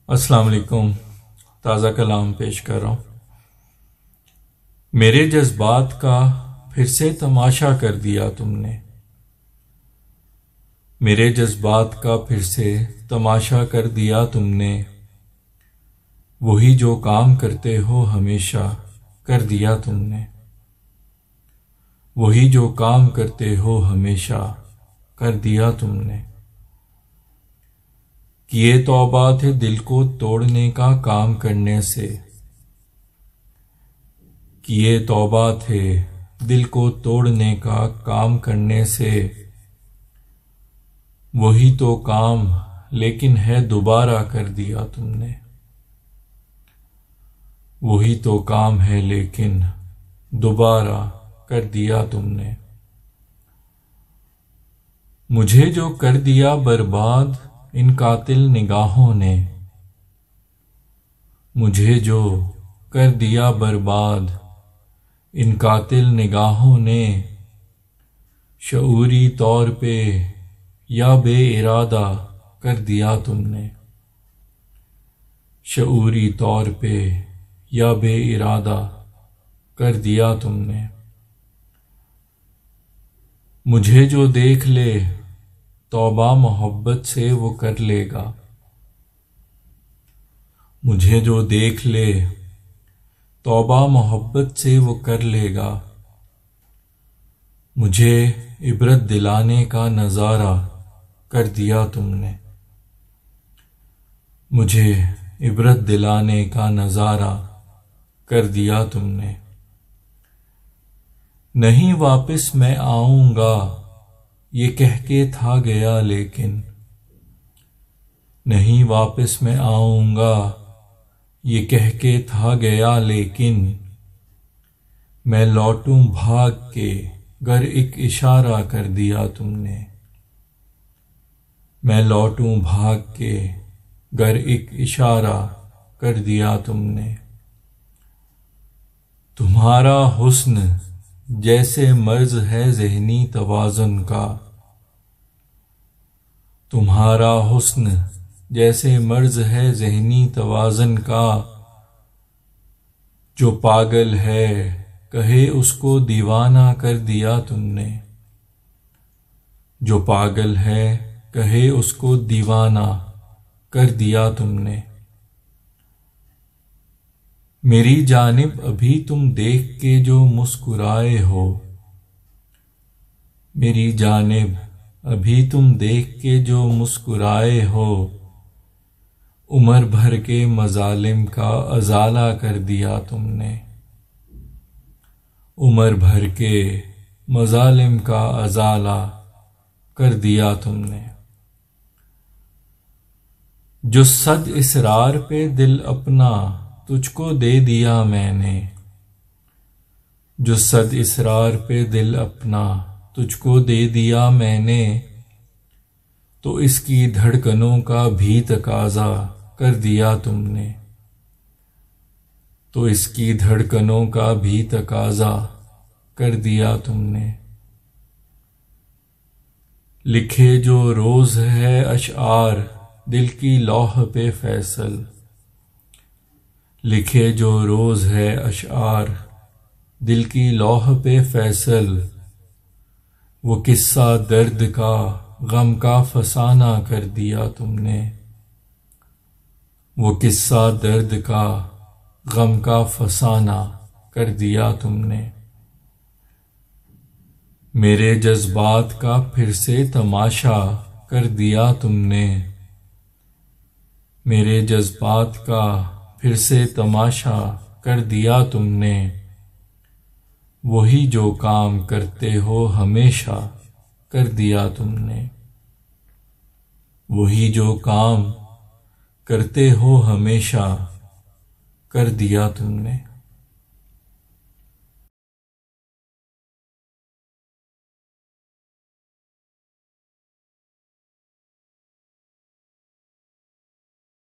السلام علیکم۔ تازہ کلام پیش کر رہا ہوں۔ میرے جذبات کا پھر سے تماشا کر دیا تم نے، میرے جذبات کا پھر سے تماشا کر دیا تم نے، وہی جو کام کرتے ہو ہمیشہ کر دیا تم نے، وہی جو کام کرتے ہو ہمیشہ کر دیا تم نے۔ کیے توبہ تھے دل کو توڑنے کا کام کرنے سے، کیے توبہ تھے دل کو توڑنے کا کام کرنے سے، وہی تو کام لیکن ہے دوبارہ کر دیا تم نے، وہی تو کام ہے لیکن دوبارہ کر دیا تم نے۔ مجھے جو کر دیا برباد ان قاتل نگاہوں نے، مجھے جو کر دیا برباد ان قاتل نگاہوں نے، شعوری طور پہ یا بے ارادہ کر دیا تم نے، شعوری طور پہ یا بے ارادہ کر دیا تم نے۔ مجھے جو دیکھ لے توبہ محبت سے وہ کر لے گا، مجھے جو دیکھ لے توبہ محبت سے وہ کر لے گا، مجھے عبرت دلانے کا نظارہ کر دیا تم نے، مجھے عبرت دلانے کا نظارہ کر دیا تم نے۔ نہیں واپس میں آؤں گا یہ کہہ کے تھا گیا لیکن، نہیں واپس میں آؤں گا یہ کہہ کے تھا گیا لیکن، میں لوٹوں بھاگ کے گر ایک اشارہ کر دیا تم نے، میں لوٹوں بھاگ کے گر ایک اشارہ کر دیا تم نے۔ تمہارا حسن جیسے مرض ہے ذہنی توازن کا، تمہارا حسن جیسے مرض ہے ذہنی توازن کا، جو پاگل ہے کہے اس کو دیوانہ کر دیا تم نے، جو پاگل ہے کہے اس کو دیوانہ کر دیا تم نے۔ میری جانب ابھی تم دیکھ کے جو مسکرائے ہو، میری جانب ابھی تم دیکھ کے جو مسکرائے ہو، عمر بھر کے مظالم کا ازالہ کر دیا تم نے، عمر بھر کے مظالم کا ازالہ کر دیا تم نے۔ جو صد اصرار پہ دل اپنا تجھ کو دے دیا میں نے، جو صد اصرار پہ دل اپنا تجھ کو دے دیا میں نے، تو اس کی دھڑکنوں کا بھی تقاضا کر دیا تم نے، تو اس کی دھڑکنوں کا بھی تقاضا کر دیا تم نے۔ لکھے جو روز ہے اشعار دل کی لوح پہ فیصل، لکھے جو روز ہے اشعار دل کی لوح پہ فیصل، وہ قصہ درد کا غم کا فسانہ کر دیا تم نے، وہ قصہ درد کا غم کا فسانہ کر دیا تم نے۔ میرے جذبات کا پھر سے تماشا کر دیا تم نے، میرے جذبات کا پھر سے تماشا کر دیا تم نے، وہی جو کام کرتے ہو ہمیشہ کر دیا تم نے، وہی جو کام کرتے ہو ہمیشہ کر دیا تم نے۔